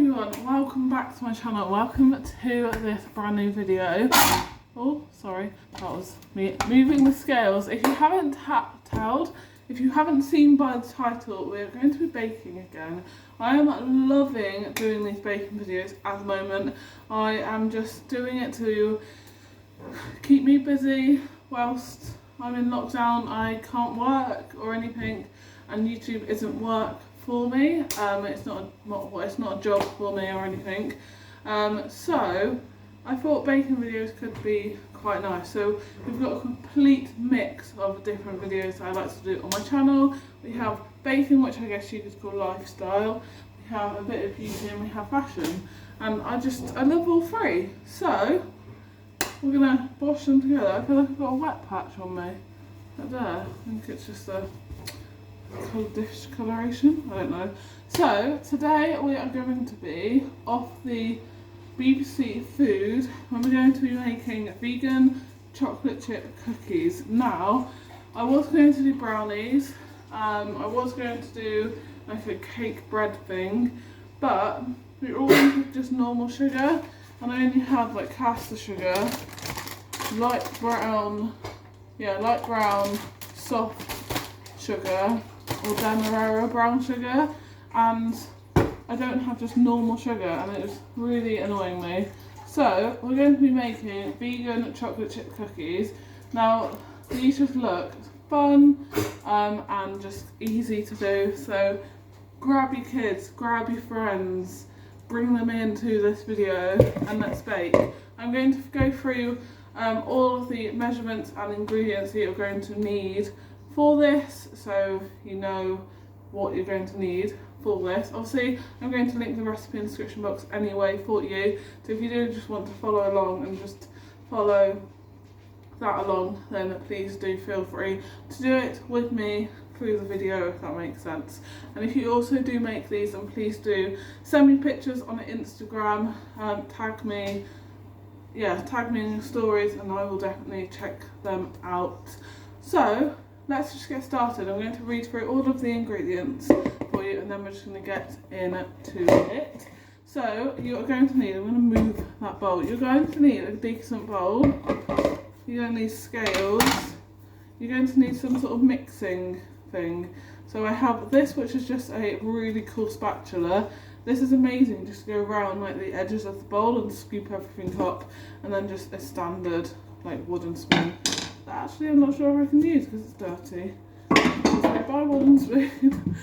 everyone, welcome back to my channel. Welcome to this brand new video. Oh, sorry, that was me moving the scales. If you haven't if you haven't seen by the title, we're going to be baking again. I am loving doing these baking videos at the moment. I am just doing it to keep me busy whilst I'm in lockdown. I can't work or anything, and YouTube isn't work for me. It's not a job for me or anything. So I thought baking videos could be quite nice. So we've got a complete mix of different videos that I like to do on my channel. We have baking, which I guess you could call lifestyle. We have a bit of beauty, and we have fashion. And I love all three. So we're gonna wash them together. I feel like I've got a wet patch on me. Right there. I think it's just a discoloration. I don't know. So today we are going to be off the BBC Food, and we're going to be making vegan chocolate chip cookies. Now, I was going to do brownies. I was going to do like a cake bread thing, but we all wanted just normal sugar, and I only had like caster sugar, light brown soft sugar, or Demerara brown sugar, and I don't have just normal sugar, and it was really annoying me. So we're going to be making vegan chocolate chip cookies. Now these just look fun and just easy to do, so grab your kids, grab your friends, bring them into this video and let's bake. I'm going to go through all of the measurements and ingredients that you're going to need for this, so you know what you're going to need for this. Obviously I'm going to link the recipe in the description box anyway for you, so if you do just want to follow along and just follow that along, then please do feel free to do it with me through the video, if that makes sense. And if you also do make these, then please do send me pictures on Instagram, tag me in your stories, and I will definitely check them out. So let's just get started. I'm going to read through all of the ingredients for you, and then we're just going to get into it. So you're going to need, I'm going to move that bowl. You're going to need a decent bowl. You're going to need scales. You're going to need some sort of mixing thing. So I have this, which is just a really cool spatula. This is amazing, just to go around like the edges of the bowl and scoop everything up, and then just a standard like wooden spoon. Actually, I'm not sure if I can use because it's dirty. So buy wooden spoon.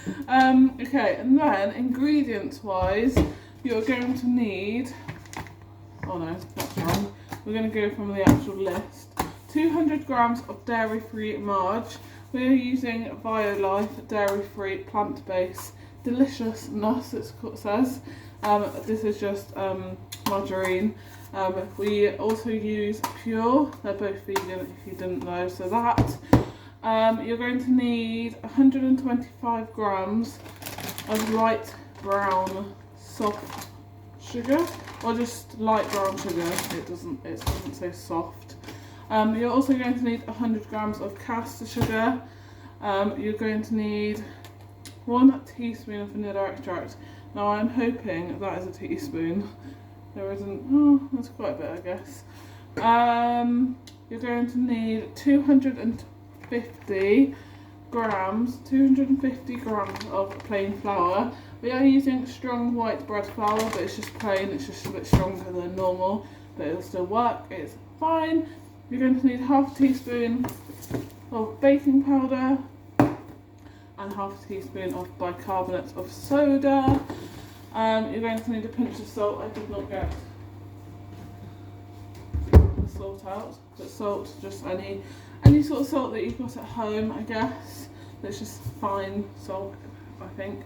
Okay, and then ingredients wise, you're going to need, oh no, that's wrong. We're going to go from the actual list. 200 grams of dairy-free marge. We're using Violife dairy-free plant-based deliciousness, it says. This is just margarine. We also use Pure, they're both vegan if you didn't know, so that. You're going to need 125 grams of light brown soft sugar, or just light brown sugar, it doesn't say soft. You're also going to need 100 grams of caster sugar. You're going to need 1 teaspoon of vanilla extract. Now I'm hoping that is a teaspoon. There isn't, oh, that's quite a bit I guess. You're going to need 250 grams of plain flour. We are using strong white bread flour, but it's just plain, it's just a bit stronger than normal, but it'll still work, it's fine. You're going to need half a teaspoon of baking powder and half a teaspoon of bicarbonate of soda. You're going to need a pinch of salt. I did not get the salt out, but salt, just any sort of salt that you've got at home, I guess. That's just fine salt, I think.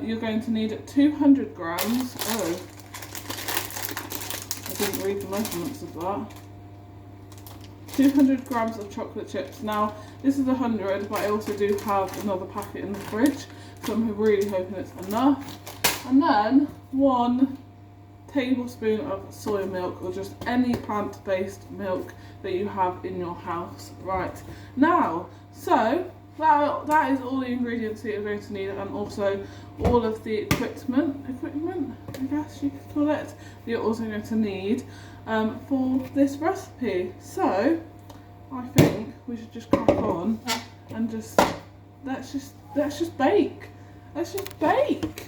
You're going to need 200 grams. Oh, I didn't read the measurements of that. 200 grams of chocolate chips. Now this is 100, but I also do have another packet in the fridge, so I'm really hoping it's enough. And then 1 tablespoon of soy milk, or just any plant-based milk that you have in your house. Right, now, so that is all the ingredients that you're going to need, and also all of the equipment, I guess you could call it, that you're also going to need for this recipe. So I think we should just crack on and let's just bake. Let's just bake.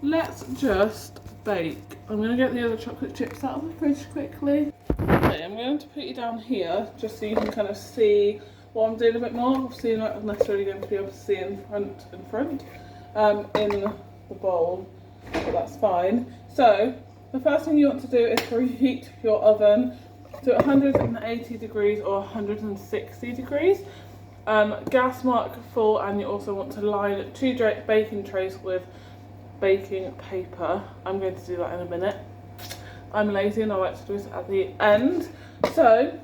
Let's just bake. I'm going to get the other chocolate chips out of the fridge quickly. Okay, I'm going to put you down here just so you can kind of see what I'm doing a bit more. Obviously you're not necessarily going to be able to see in front in the bowl, but that's fine. So the first thing you want to do is preheat your oven to 180 degrees or 160 degrees. Gas mark full, and you also want to line 2 baking trays with baking paper. I'm going to do that in a minute. I'm lazy and I like to do it at the end. So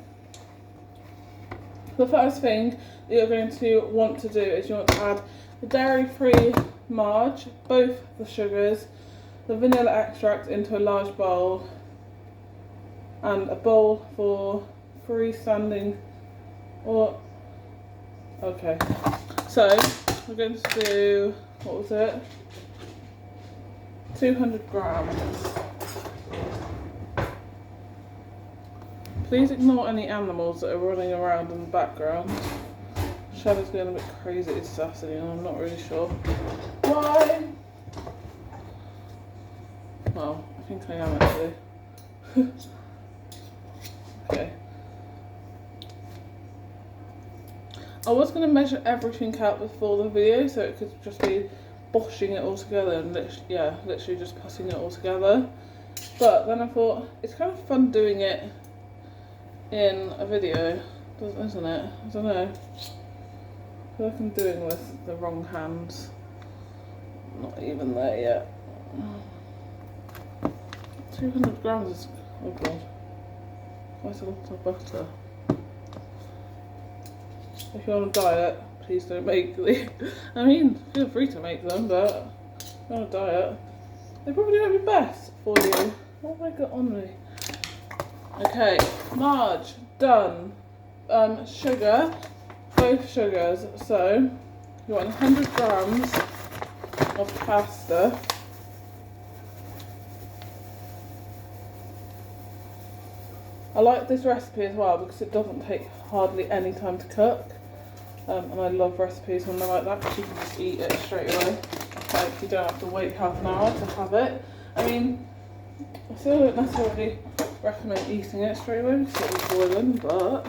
the first thing that you're going to want to do is you want to add the dairy-free marge, both the sugars, the vanilla extract into a large bowl, and a bowl for freestanding or okay. So we're going to do, what was it? 200 grams. Please ignore any animals that are running around in the background. Shadow's going a bit crazy this afternoon, I'm not really sure why. Well, I think I am actually. Okay. I was going to measure everything out before the video so it could just be boshing it all together and literally just putting it all together. But then I thought it's kind of fun doing it in a video, isn't it? I don't know. I feel like I'm doing with the wrong hands. Not even there yet. 200 grams is, oh god, quite a lot of butter. If you're on a diet, please don't make these. I mean, feel free to make them, but if you're on a diet, they probably won't be best for you. What have I got on me? Okay, marge, done. Sugar, both sugars. So, you want 100 grams of pasta. I like this recipe as well because it doesn't take hardly any time to cook. And I love recipes when they're like that because you can just eat it straight away. Like, you don't have to wait half an hour to have it. I mean, I still don't necessarily recommend eating it straight away because it'll be boiling, but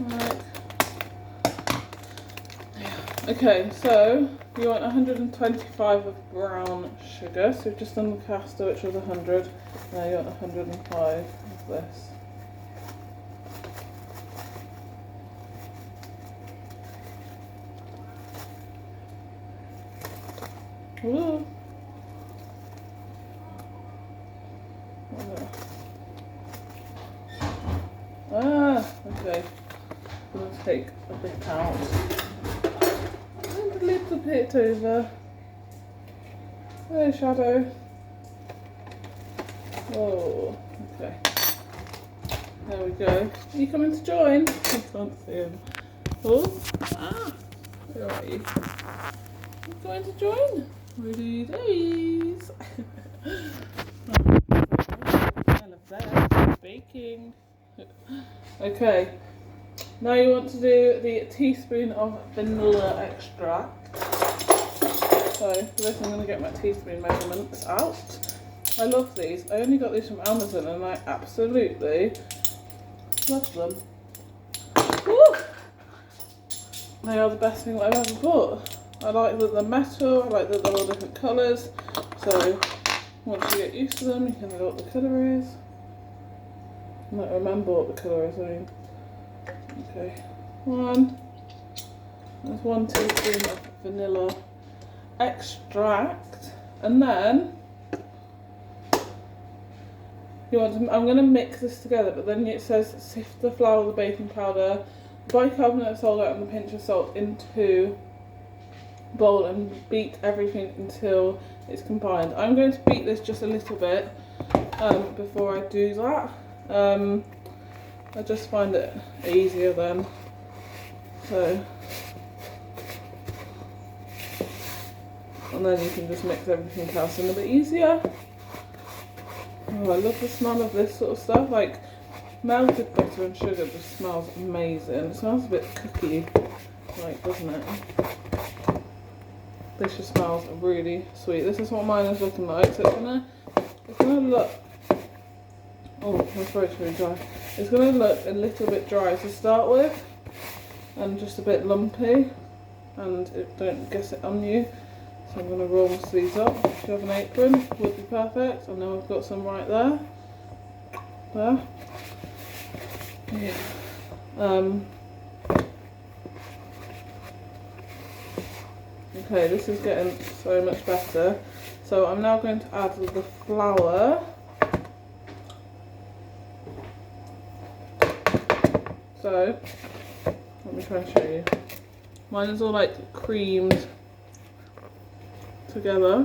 like, yeah. Okay, so you want 125 of brown sugar. So we've just done the pasta, which was 100. Now you want 105 of this. Ooh. Okay. I'm going to take a bit out and a little bit over. Oh, Shadow. Oh, okay. There we go. Are you coming to join? I can't see him. Oh, where are you? You going to join? Ready days. I love that. Baking. Okay. Now you want to do the teaspoon of vanilla extract. So for this I'm going to get my teaspoon measurements out. I love these. I only got these from Amazon and I absolutely love them. Woo! They are the best thing that I've ever bought. I like that they're metal, I like that they're all different colours. So once you get used to them, you can know what the colour is. I don't remember what the colour is, I mean. Okay, there's 1 teaspoon of vanilla extract, and then you want to, I'm going to mix this together, but then it says sift the flour, the baking powder, bicarbonate of soda and the pinch of salt into a bowl and beat everything until it's combined. I'm going to beat this just a little bit before I do that. I just find it easier then. So and then you can just mix everything else in a bit easier. Oh, I love the smell of this sort of stuff. Like melted butter and sugar just smells amazing. It smells a bit cookie like, doesn't it? This just smells really sweet. This is what mine is looking like. So it's gonna look, oh, my throat's really dry. It's gonna look a little bit dry to start with, and just a bit lumpy, and don't guess it on you. So I'm gonna roll my sleeves up. If you have an apron, it would be perfect. I know I've got some right there. There. Yeah. Okay, this is getting so much better. So I'm now going to add the flour. So, let me try and show you. Mine is all like creamed together.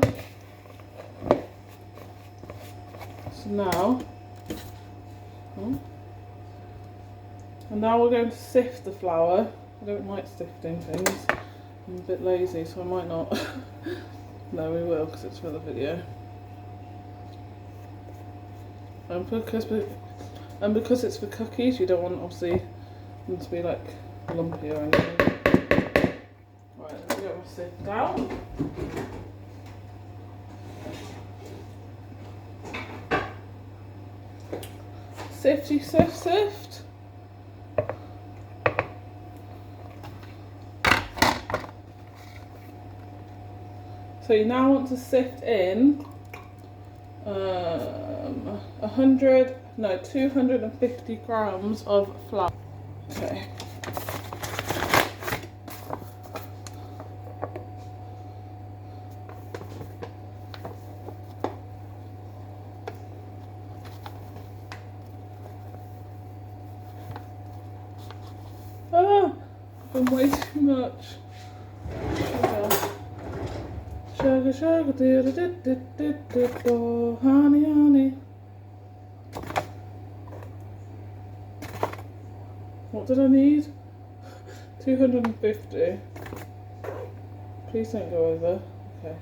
So now, and now we're going to sift the flour. I don't like sifting things. I'm a bit lazy, so I might not. No, we will, because it's for the video. And because it's for cookies, you don't want obviously them to be like lumpy or anything. Right, let's get my sift down. Sifty sift sift. So you now want to sift in 250 grams of flour. Okay. Ah, I've done way too much. Sugar, sugar, do do do do do do, honey, honey. What did I need? 250. Please don't go over. Okay.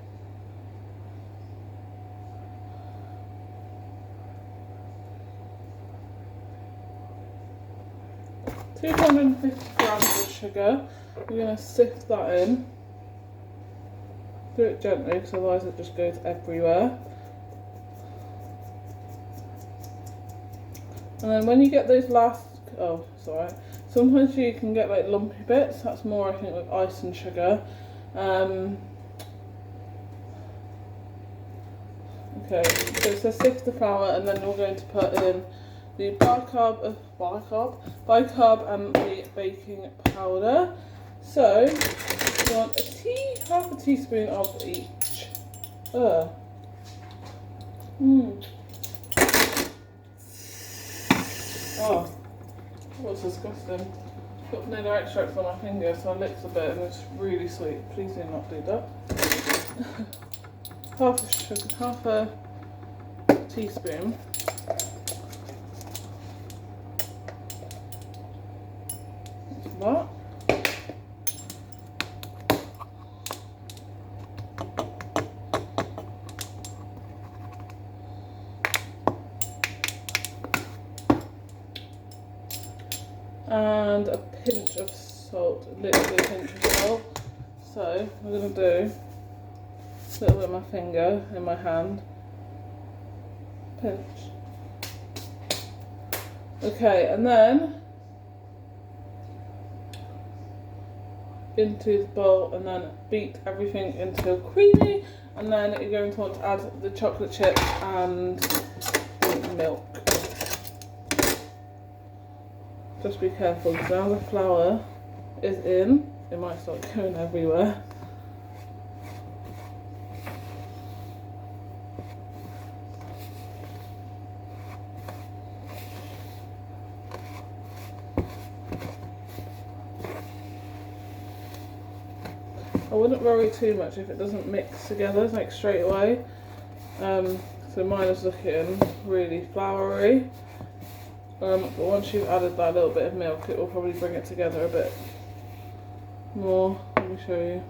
£250 of sugar. We're going to sift that in. Do it gently, because otherwise it just goes everywhere. And then when you get those last, oh, it's alright. Sometimes you can get like lumpy bits. That's more, I think, with ice and sugar. Okay, so it says sift the flour, and then we're going to put in the bicarb and the baking powder. So you want half a teaspoon of each. Oh, that was disgusting. Got vanilla extract on my finger, so I licked a bit, and it's really sweet. Please do not do that. half a teaspoon. That's that. And a pinch of salt, literally a pinch of salt. So we're going to do a little bit of my finger in my hand. Pinch. Okay, and then into the bowl, and then beat everything until creamy, and then you're going to want to add the chocolate chips and the milk. Just be careful, because now the flour is in, it might start going everywhere. I wouldn't worry too much if it doesn't mix together like straight away. So mine is looking really floury. But once you've added that little bit of milk, it will probably bring it together a bit more. Let me show you.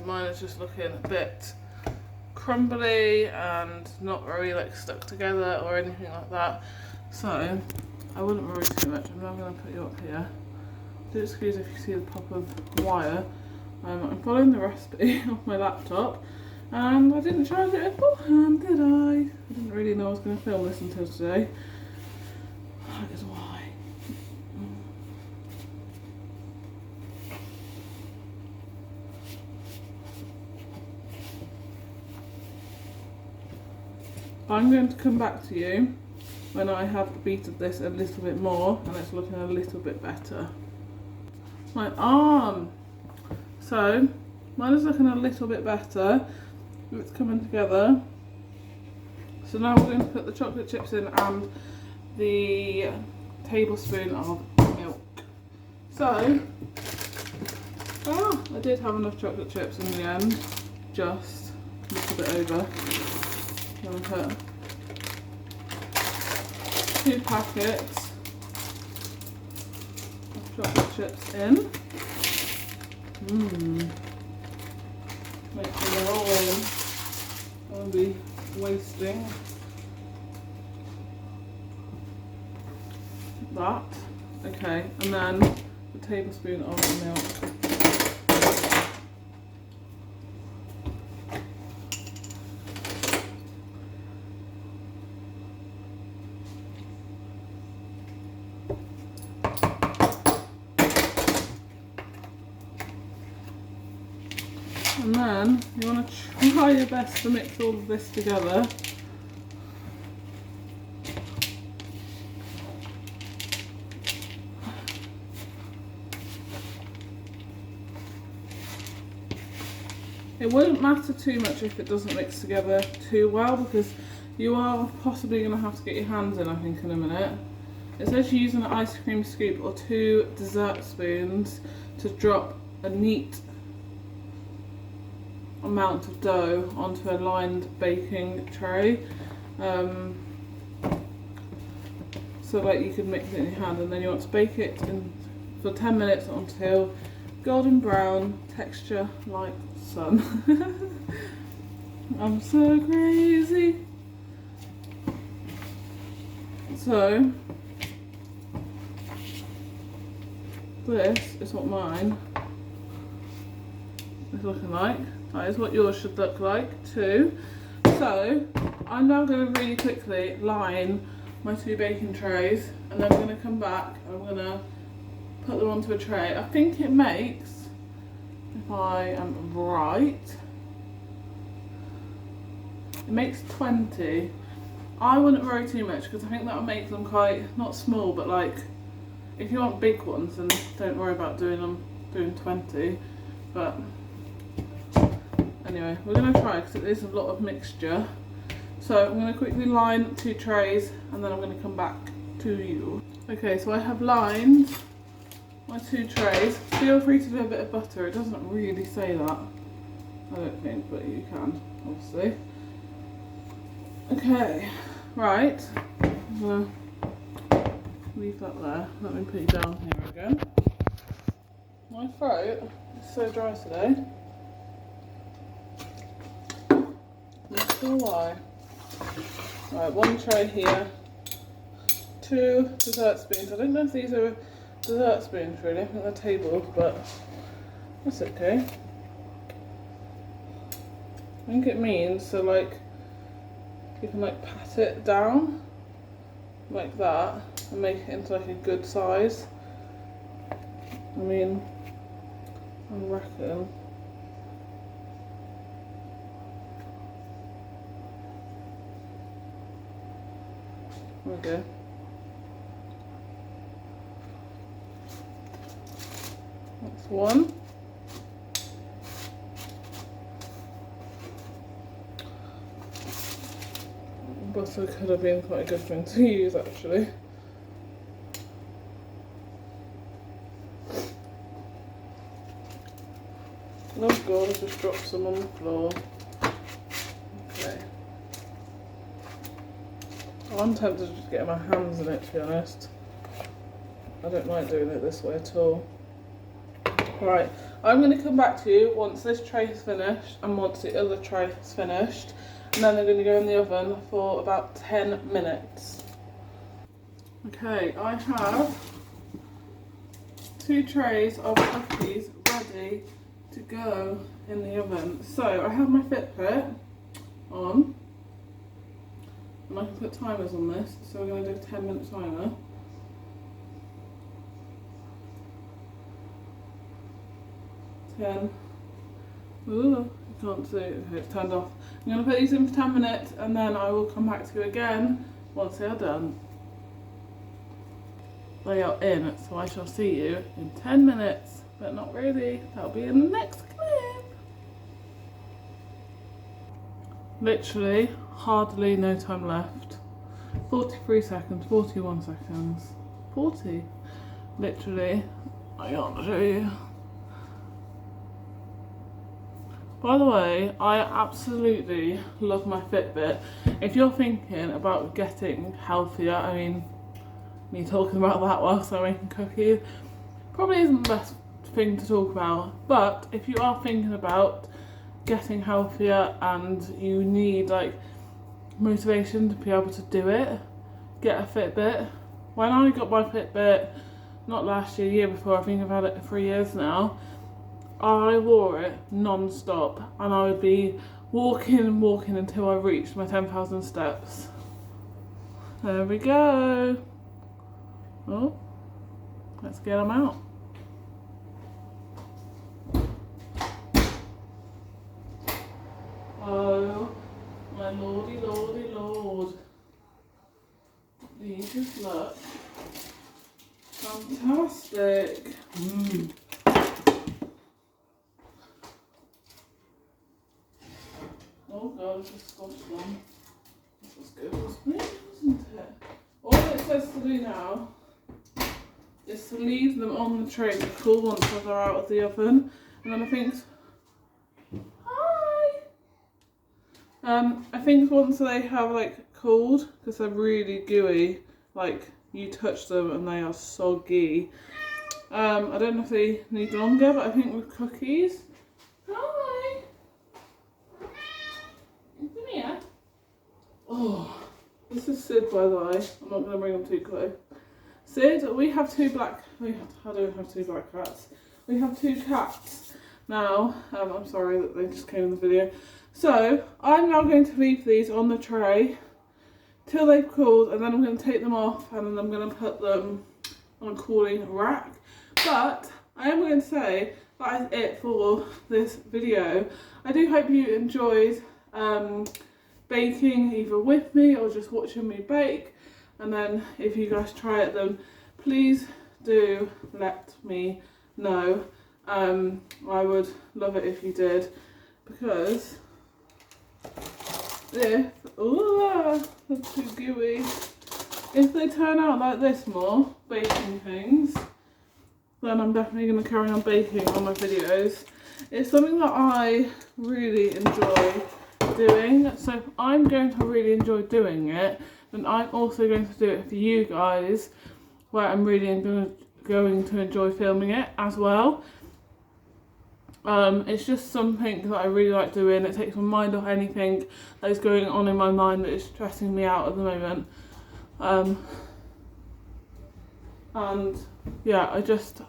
so mine is just looking a bit crumbly and not very like stuck together or anything like that. So I wouldn't worry too much. I'm now going to put you up here. Do excuse if you see the pop of wire. I'm following the recipe off my laptop, and I didn't charge it beforehand, did I? I didn't really know I was going to film this until today. That is why. I'm going to come back to you when I have beaten this a little bit more and it's looking a little bit better. My arm. So mine is looking a little bit better. It's coming together. So now we're going to put the chocolate chips in and the tablespoon of milk. So, I did have enough chocolate chips in the end, just a little bit over. I'm going to put 2 packets of chocolate chips in. Make sure they're all in. I won't be wasting that. Okay, and then a tablespoon of milk. And then you want to try your best to mix all of this together. It wouldn't matter too much if it doesn't mix together too well, because you are possibly going to have to get your hands in, I think, in a minute. It says you're using an ice cream scoop or 2 dessert spoons to drop a neat amount of dough onto a lined baking tray, so like you can mix it in your hand, and then you want to bake it for 10 minutes until golden brown, texture like sun. I'm so crazy. So this is what mine is looking like. That is what yours should look like too. So I'm now going to really quickly line my 2 baking trays, and then I'm going to come back and I'm going to put them onto a tray. I think it makes, if I am right, it makes 20. I wouldn't worry too much because I think that would make them quite, not small, but like, if you want big ones, then don't worry about doing 20. But anyway, we're going to try because it is a lot of mixture. So I'm going to quickly line 2 trays and then I'm going to come back to you. Okay, so I have lined my 2 trays. Feel free to do a bit of butter. It doesn't really say that, I don't think, but you can, obviously. Okay, right. I'm going to leave that there. Let me put you down here again. My throat is so dry today. Not sure why. Right, 1 tray here, 2 dessert spoons. I don't know if these are dessert spoons really, I think they're tables, but that's okay. I think it means so like you can like pat it down like that and make it into like a good size. I mean, I reckon. Okay. That's 1. Butter could have been quite a good thing to use actually. Oh god, I just dropped some on the floor. Okay. I'm tempted to just get my hands in it, to be honest. I don't like doing it this way at all. Right, I'm going to come back to you once this tray is finished and once the other tray is finished, and then they're going to go in the oven for about 10 minutes. Okay, I have 2 trays of cookies ready to go in the oven. So I have my Fitbit on, and I can put timers on this, so we're going to do a 10-minute timer. Ooh, you can't see it. Okay, it's turned off. I'm going to put these in for 10 minutes and then I will come back to you again once they are done. They are in, so I shall see you in 10 minutes, but not really. That'll be in the next clip. Literally, hardly no time left. 43 seconds, 41 seconds, 40. Literally, I can't show you. By the way, I absolutely love my Fitbit. If you're thinking about getting healthier, I mean, me talking about that whilst I'm making cookies probably isn't the best thing to talk about, but if you are thinking about getting healthier and you need like motivation to be able to do it, get a Fitbit. When I got my Fitbit, not last year, year before, I think I've had it for 3 years now, I wore it non-stop and I would be walking and walking until I reached my 10,000 steps. There we go. Oh, let's get them out. Oh, my lordy, lordy, lord. These just look fantastic. Oh god, I just squashed them. This was good, wasn't it? All it says to do now is to leave them on the tray to cool once they're out of the oven. And then I think, I think once they have like cooled, because they're really gooey, like you touch them and they are soggy. I don't know if they need longer, but I think with cookies. Hi. Come here. Oh, this is Sid, by the way. I'm not going to bring them too close. Sid, we have 2 black. I don't have 2 black cats. We have 2 cats. Now, I'm sorry that they just came in the video. So, I'm now going to leave these on the tray till they've cooled, and then I'm going to take them off and then I'm going to put them on a cooling rack. But I am going to say that is it for this video. I do hope you enjoyed baking either with me or just watching me bake. And then if you guys try it, then please do let me know. I would love it if you did, because if, ooh, that's too gooey. If they turn out like this more, baking things, then I'm definitely going to carry on baking on my videos. It's something that I really enjoy doing, so if I'm going to really enjoy doing it, then I'm also going to do it for you guys, where I'm really going to enjoy filming it as well. It's just something that I really like doing. It takes my mind off anything that is going on in my mind that is stressing me out at the moment. And yeah, I just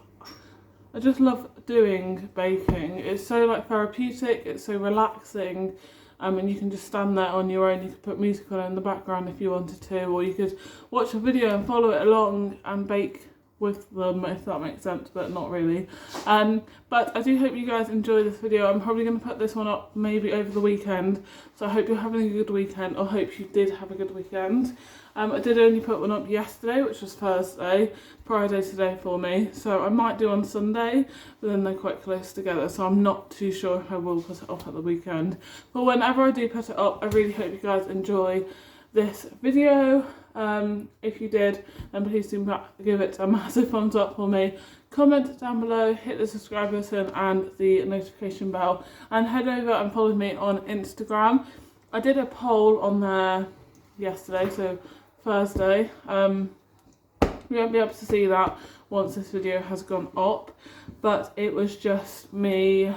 love doing baking. It's so like therapeutic, it's so relaxing, and you can just stand there on your own. You could put music on in the background if you wanted to, or you could watch a video and follow it along and bake with them, if that makes sense, but not really. But I do hope you guys enjoy this video. I'm probably going to put this one up maybe over the weekend, so I hope you're having a good weekend, or hope you did have a good weekend. I did only put one up yesterday, which was Thursday, Friday today for me, so I might do on Sunday, but then they're quite close together, so I'm not too sure if I will put it up at the weekend. But whenever I do put it up, I really hope you guys enjoy this video. If you did, then please do give it a massive thumbs up for me. Comment down below, hit the subscribe button and the notification bell, and head over and follow me on Instagram. I did a poll on there yesterday, so Thursday. You won't be able to see that once this video has gone up, but it was just me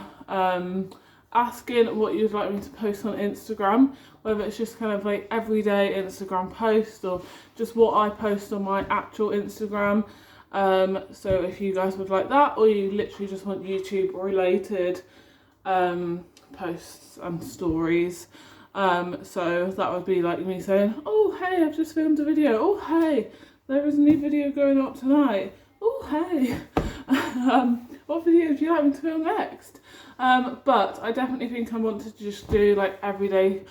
asking what you'd like me to post on Instagram, whether it's just kind of like everyday Instagram post or just what I post on my actual Instagram. So if you guys would like that, or you literally just want YouTube related posts and stories. So that would be like me saying, oh hey, I've just filmed a video, oh hey, there is a new video going up tonight, oh hey, what video do you like me to film next? But I definitely think I want to just do like everyday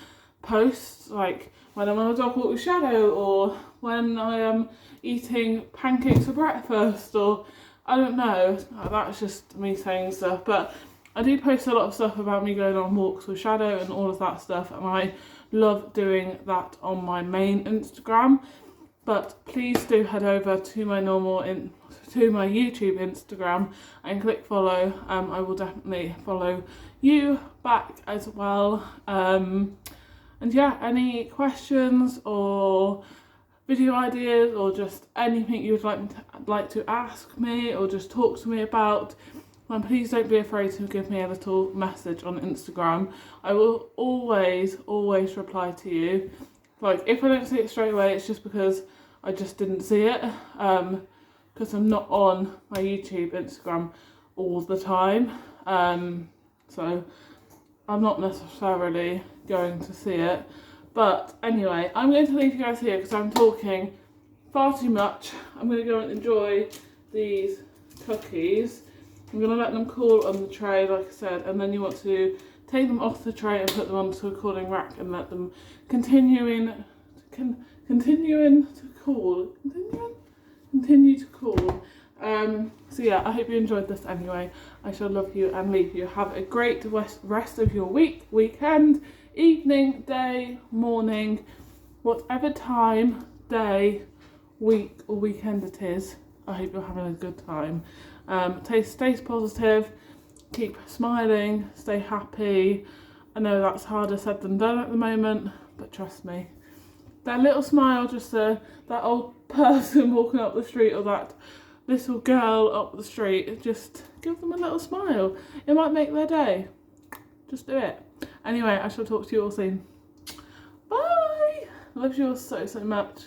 posts, like when I'm on a dog walk with Shadow, or when I am eating pancakes for breakfast, or I don't know, that's just me saying stuff. But I do post a lot of stuff about me going on walks with Shadow and all of that stuff, and I love doing that on my main Instagram. But please do head over to my to my YouTube Instagram and click follow. I will definitely follow you back as well. And yeah, any questions or video ideas or just anything you would like to ask me or just talk to me about, and please don't be afraid to give me a little message on Instagram. I will always reply to you. Like, if I don't see it straight away, it's just because I just didn't see it, because I'm not on my YouTube Instagram all the time, so I'm not necessarily going to see it. But anyway, I'm going to leave you guys here because I'm talking far too much. I'm going to go and enjoy these cookies. I'm going to let them cool on the tray, like I said, and then you want to take them off the tray and put them onto a cooling rack and let them continue to cool. So yeah, I hope you enjoyed this anyway. I shall love you and leave you. Have a great rest of your weekend, evening, day, morning, whatever time, day, week or weekend it is. I hope you're having a good time. Stay positive, keep smiling, stay happy. I know that's harder said than done at the moment, but trust me, that little smile, just that old person walking up the street or that little girl up the street, just give them a little smile. It might make their day. Just do it. Anyway, I shall talk to you all soon. Bye! Love you all so much.